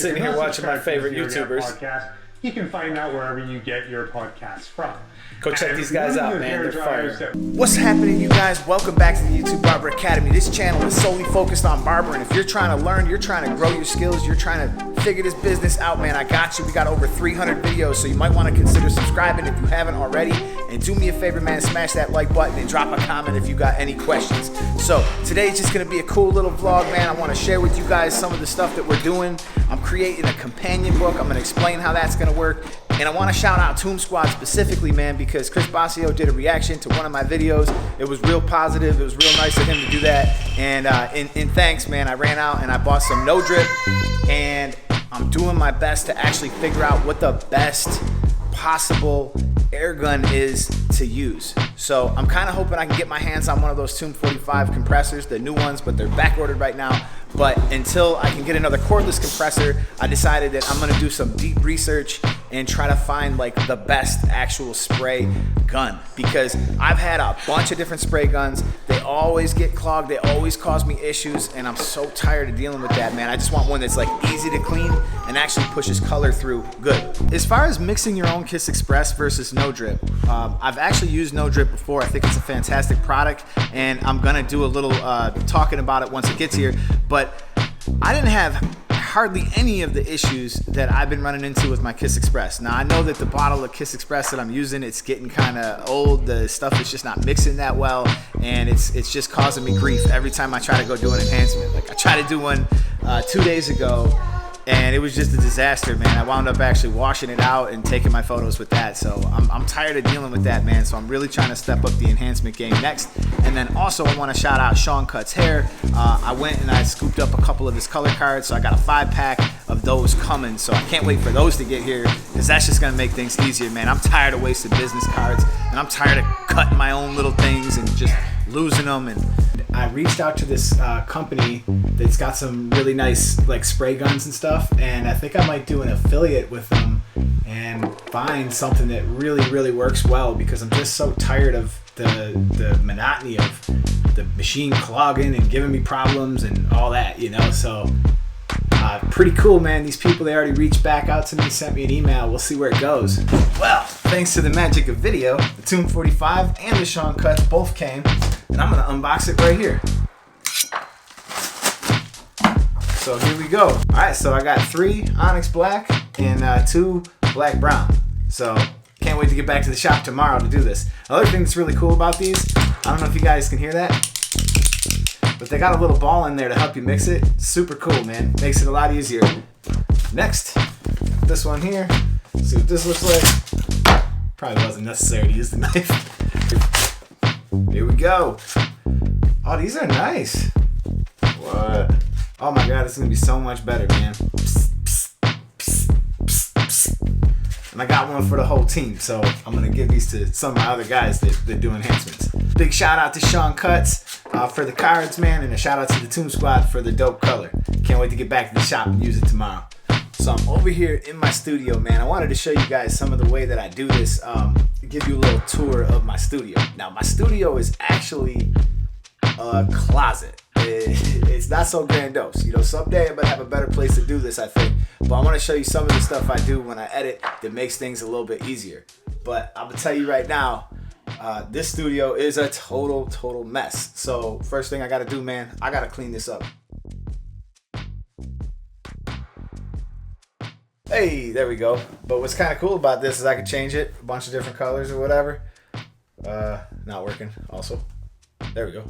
Sitting here watching my favorite YouTubers. Podcast, you can find out wherever you get your podcasts from. Go check these guys out, man. They're fire. What's happening, you guys? Welcome back to the YouTube Barber Academy. This channel is solely focused on barber, and if you're trying to learn, you're trying to grow your skills, you're trying to figure this business out, man, I got you. We got over 300 videos, so you might want to consider subscribing if you haven't already. And do me a favor, man, smash that like button and drop a comment if you got any questions. So today's just going to be a cool little vlog, man. I want to share with you guys some of the stuff that we're doing. I'm creating a companion book. I'm going to explain how that's going to work. And I want to shout out Tomb Squad specifically, man, because Chris Basio did a reaction to one of my videos. It was real positive. It was real nice of him to do that. And in thanks, man, I ran out and I bought some no drip. And I'm doing my best to actually figure out what the best possible air gun is to use. So I'm kind of hoping I can get my hands on one of those Tomb 45 compressors, the new ones, but they're back ordered right now. But until I can get another cordless compressor, I decided that I'm gonna do some deep research and try to find like the best actual spray gun, because I've had a bunch of different spray guns. They always get clogged, they always cause me issues, and I'm so tired of dealing with that, man. I just want one that's like easy to clean and actually pushes color through good. As far as mixing your own Kiss Express versus no drip, I've actually used no drip before. I think it's a fantastic product, and I'm gonna do a little talking about it once it gets here. But I didn't have hardly any of the issues that I've been running into with my Kiss Express. Now I know that the bottle of Kiss Express that I'm using, it's getting kind of old. The stuff is just not mixing that well, and it's just causing me grief every time I try to go do an enhancement. Like I tried to do one 2 days ago, and it was just a disaster, man. I wound up actually washing it out and taking my photos with that. So I'm tired of dealing with that, man. So I'm really trying to step up the enhancement game next. And then also I want to shout out Sean Cuts Hair. I went and I scooped up a couple of his color cards. So I got a 5-pack of those coming. So I can't wait for those to get here, because that's just going to make things easier, man. I'm tired of wasting business cards, and I'm tired of cutting my own little things and just losing them. And I reached out to this company that's got some really nice like spray guns and stuff, and I think I might do an affiliate with them and find something that really works well, because I'm just so tired of the monotony of the machine clogging and giving me problems and all that, you know. So pretty cool, man. These people, they already reached back out to me, sent me an email. We'll see where it goes. Well, thanks to the magic of video, the Tomb 45 and the Sean Cuts both came, and I'm gonna unbox it right here. So here we go. All right, so I got 3 Onyx Black and 2 Black Brown. So can't wait to get back to the shop tomorrow to do this. Another thing that's really cool about these, I don't know if you guys can hear that, but they got a little ball in there to help you mix it. Super cool, man. Makes it a lot easier. Next, this one here. Let's see what this looks like. Probably wasn't necessary to use the knife. Here we go. Oh, these are nice. What? Oh my God, it's gonna be so much better, man. And I got one for the whole team, so I'm gonna give these to some of my other guys that do enhancements. Big shout out to Sean Cuts for the cards, man, and a shout out to the Tomb Squad for the dope color. Can't wait to get back to the shop and use it tomorrow. So I'm over here in my studio, man. I wanted to show you guys some of the way that I do this, give you a little tour of my studio. Now, my studio is actually a closet. It's not so grandiose. You know, someday I'm gonna have a better place to do this, I think. But I want to show you some of the stuff I do when I edit that makes things a little bit easier. But I'm gonna tell you right now, this studio is a total mess. So first thing I gotta do, man, I gotta clean this up. Hey, there we go. But what's kind of cool about this is I can change it a bunch of different colors or whatever. Not working also. There we go.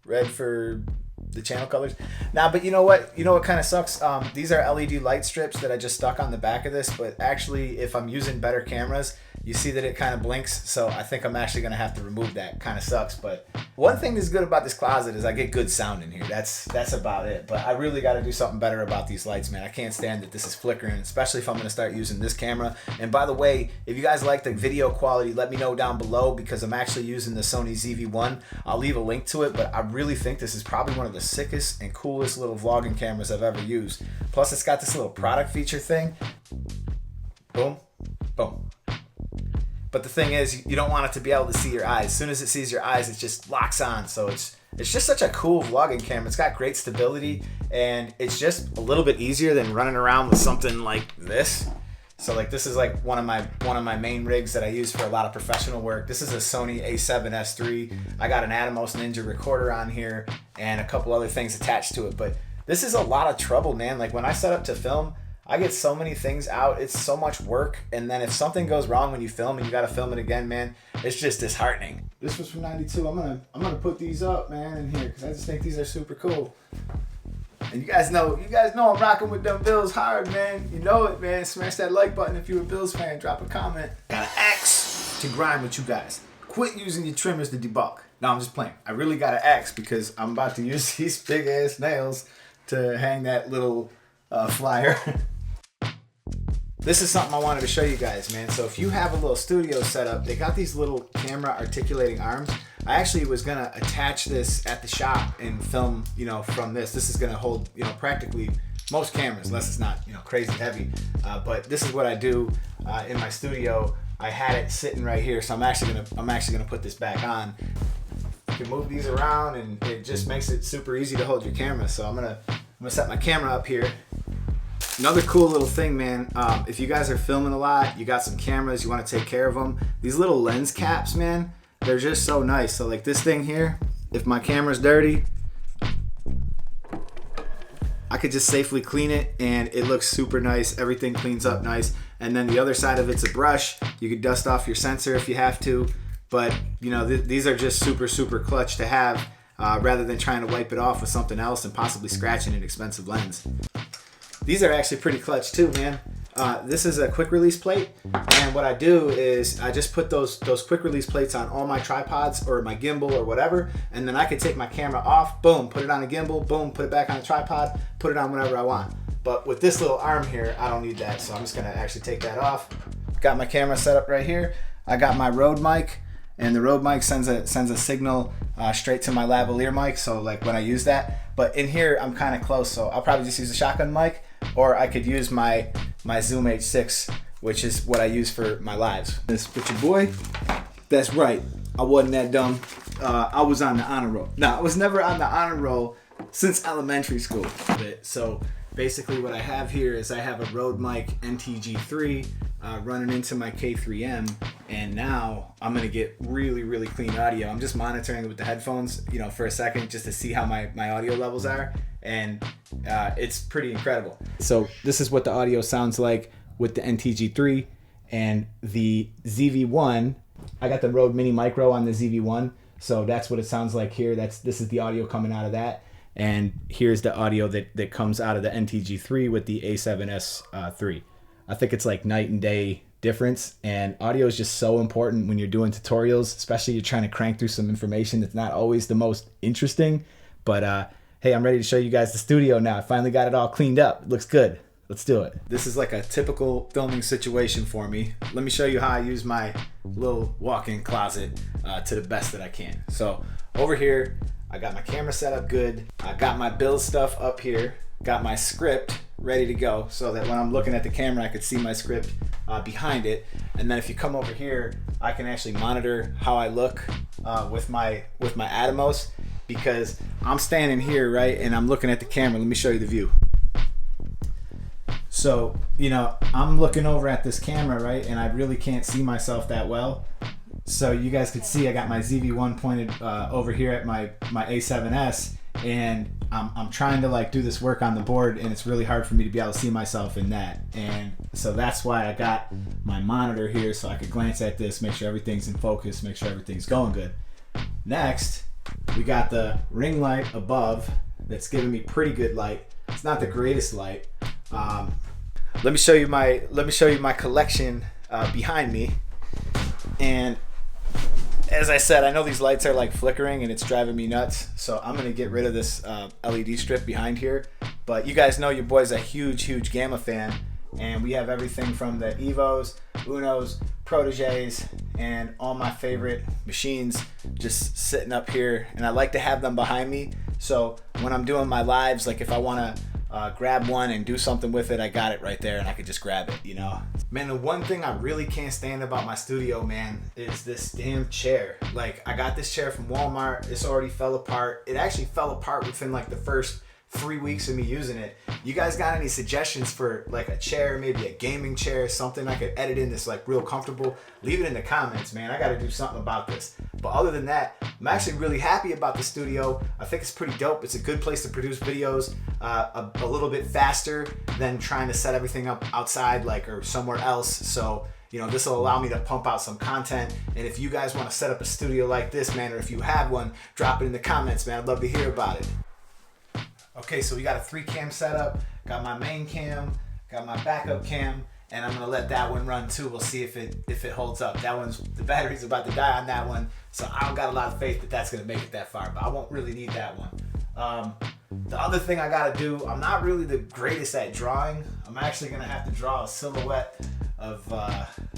Red for the channel colors. Now, but you know what kind of sucks? These are LED light strips that I just stuck on the back of this, but actually if I'm using better cameras, you see that it kind of blinks, so I think I'm actually gonna have to remove that. Kind of sucks, but one thing that's good about this closet is I get good sound in here. That's about it. But I really got to do something better about these lights, man. I can't stand that this is flickering, especially if I'm gonna start using this camera. And by the way, if you guys like the video quality, let me know down below, because I'm actually using the Sony ZV-1. I'll leave a link to it, but I really think this is probably one of the sickest and coolest little vlogging cameras I've ever used. Plus, it's got this little product feature thing. Boom, boom. But the thing is, you don't want it to be able to see your eyes. As soon as it sees your eyes, it just locks on. So it's just such a cool vlogging camera. It's got great stability, and it's just a little bit easier than running around with something like this. So like this is like one of my main rigs that I use for a lot of professional work. This is a Sony A7S III. I got an Atomos Ninja recorder on here and a couple other things attached to it. But this is a lot of trouble, man. Like when I set up to film, I get so many things out. It's so much work. And then if something goes wrong when you film and you got to film it again, man, it's just disheartening. This was from 92. I'm gonna put these up, man, in here because I just think these are super cool. And you guys know I'm rocking with them Bills hard, man. You know it, man. Smash that like button if you're a Bills fan. Drop a comment. Got an axe to grind with you guys. Quit using your trimmers to debug. No, I'm just playing. I really got an axe because I'm about to use these big ass nails to hang that little flyer. This is something I wanted to show you guys, man. So if you have a little studio set up, they got these little camera articulating arms. I actually was gonna attach this at the shop and film, from this. This is gonna hold, practically most cameras, unless it's not, crazy heavy. But this is what I do in my studio. I had it sitting right here, so I'm actually gonna put this back on. You can move these around, and it just makes it super easy to hold your camera. So I'm gonna set my camera up here. Another cool little thing, man, if you guys are filming a lot, you got some cameras, you want to take care of them, these little lens caps, man, they're just so nice. So like this thing here, if my camera's dirty, I could just safely clean it and it looks super nice. Everything cleans up nice. And then the other side of it's a brush. You could dust off your sensor if you have to. But these are just super, super clutch to have rather than trying to wipe it off with something else and possibly scratching an expensive lens. These are actually pretty clutch too, man. This is a quick release plate, and what I do is I just put those quick release plates on all my tripods or my gimbal or whatever, and then I can take my camera off, boom, put it on a gimbal, boom, put it back on a tripod, put it on whenever I want. But with this little arm here, I don't need that, so I'm just gonna actually take that off. Got my camera set up right here. I got my Rode mic, and the Rode mic sends a signal straight to my lavalier mic, so like when I use that. But in here, I'm kind of close, so I'll probably just use a shotgun mic, or I could use my Zoom H6, which is what I use for my lives. This with your boy? That's right. I wasn't that dumb. I was on the honor roll. No, I was never on the honor roll since elementary school. So basically what I have here is I have a Rode mic NTG3 running into my K3M, and now I'm gonna get really, really clean audio. I'm just monitoring it with the headphones, for a second just to see how my audio levels are, and it's pretty incredible. So this is what the audio sounds like with the NTG3 and the ZV-1. I got the Rode Mini Micro on the ZV-1, so that's what it sounds like here. This is the audio coming out of that, and here's the audio that comes out of the NTG3 with the A7S III. I think it's like night and day difference, and audio is just so important when you're doing tutorials, especially you're trying to crank through some information that's not always the most interesting. But hey, I'm ready to show you guys the studio now. I finally got it all cleaned up. It looks good. Let's do it. This is like a typical filming situation for me. Let me show you how I use my little walk-in closet to the best that I can. So over here, I got my camera set up good. I got my build stuff up here. Got my script ready to go so that when I'm looking at the camera, I could see my script behind it. And then if you come over here, I can actually monitor how I look with my Atomos, because I'm standing here, right, and I'm looking at the camera. Let me show you the view. So, I'm looking over at this camera, right, and I really can't see myself that well. So you guys could see I got my ZV-1 pointed over here at my A7S, and I'm trying to do this work on the board, and it's really hard for me to be able to see myself in that. And so that's why I got my monitor here, so I could glance at this, make sure everything's in focus, make sure everything's going good. Next, we got the ring light above that's giving me pretty good light. It's not the greatest light. Let me show you my collection behind me. And as I said, I know these lights are flickering and it's driving me nuts, so I'm gonna get rid of this LED strip behind here. But you guys know your boy's a huge Gamma fan, and we have everything from the Evos, Unos, Proteges, and all my favorite machines just sitting up here, and I like to have them behind me, so when I'm doing my lives, if I want to grab one and do something with it, I got it right there and I could just grab it, Man, the one thing I really can't stand about my studio, man, is this damn chair. I got this chair from Walmart. This already fell apart. It actually fell apart within the first 3 weeks of me using it. You guys got any suggestions for like a chair, maybe a gaming chair, something I could edit in that's like real comfortable? Leave it in the comments, man. I got to do something about this. But other than that, I'm actually really happy about the studio. I think it's pretty dope. It's a good place to produce videos, a little bit faster than trying to set everything up outside like or somewhere else. So, you know, this will allow me to pump out some content. And if you guys want to set up a studio like this, man, or if you have one, drop it in the comments, man. I'd love to hear about it. Okay, so we got a 3-cam setup. Got my main cam, got my backup cam, and I'm gonna let that one run too. We'll see if it holds up. That one's, the battery's about to die on that one, so I don't got a lot of faith that that's gonna make it that far, but I won't really need that one. The other thing I gotta do, I'm not really the greatest at drawing. I'm actually gonna have to draw a silhouette of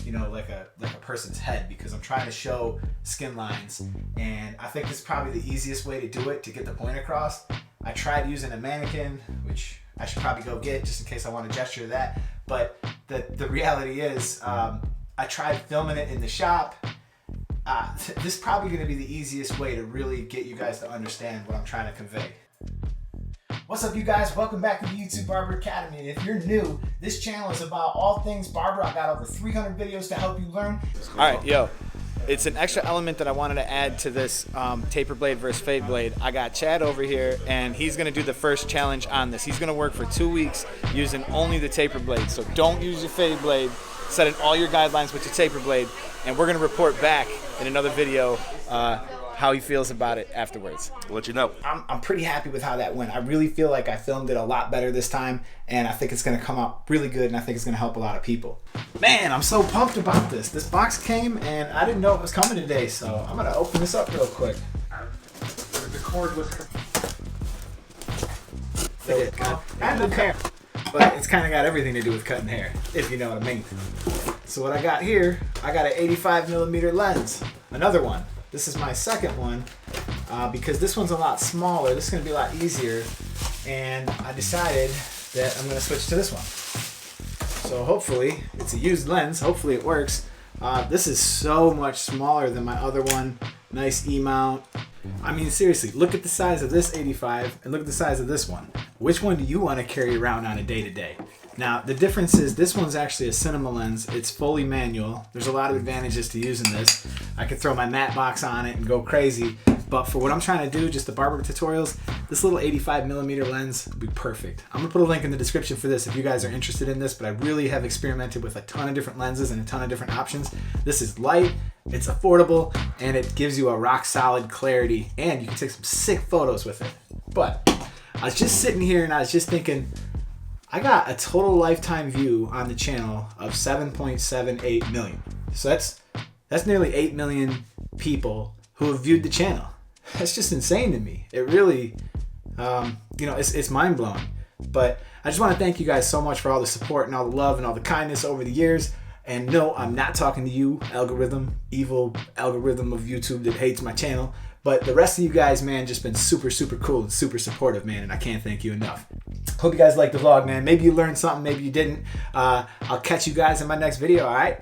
you know, like a person's head, because I'm trying to show skin lines, and I think this is probably the easiest way to do it, to get the point across. I tried using a Mannequin, which I should probably go get just in case I want to gesture to that, but the reality is I tried filming it in the shop. This is probably going to be the easiest way to really get you guys to understand what I'm trying to convey. What's up, you guys? Welcome back to the YouTube Barber Academy. And if you're new, this channel is about all things barber. I got over 300 videos to help you learn. All right, yo. It's an extra element that I wanted to add to this taper blade versus fade blade. I got Chad over here, and he's going to do the first challenge on this. He's going to work for 2 weeks using only the taper blade. So don't use your fade blade. Set in all your guidelines with your taper blade, and we're going to report back in another video how he feels about it afterwards. I'll let you know. I'm pretty happy with how that went. I really feel like I filmed it a lot better this time, and I think it's going to come out really good, and I think it's going to help a lot of people. Man, I'm so pumped about this. This box came, and I didn't know it was coming today, so I'm going to open this up real quick. The cord was... And the hair. But it's kind of got everything to do with cutting hair, if you know what I mean. So what I got here, I got an 85mm lens. Another one. This is my second one because this one's a lot smaller. This is going to be a lot easier, and I decided that I'm going to switch to this one. So hopefully, it's a used lens. Hopefully it works. This is so much smaller than my other one. Nice E-mount. I mean, seriously, look at the size of this 85 and look at the size of this one. Which one do you want to carry around on a day-to-day? Now, the difference is this one's actually a cinema lens. It's fully manual. There's a lot of advantages to using this. I could throw my matte box on it and go crazy. But for what I'm trying to do, just the barber tutorials, this little 85mm lens would be perfect. I'm going to put a link in the description for this if you guys are interested in this, but I really have experimented with a ton of different lenses and a ton of different options. This is light, it's affordable, and it gives you a rock solid clarity, and you can take some sick photos with it. But I was just sitting here and I was just thinking, I got a total lifetime view on the channel of 7.78 million. So that's nearly 8 million people who have viewed the channel. That's just insane to me. It really, you know, it's mind-blowing. But I just want to thank you guys so much for all the support and all the love and all the kindness over the years. And no, I'm not talking to you, algorithm, evil algorithm of YouTube that hates my channel. But the rest of you guys, man, just been super, super cool and super supportive, man, and I can't thank you enough. Hope you guys liked the vlog, man. Maybe you learned something, maybe you didn't. I'll catch you guys in my next video, all right?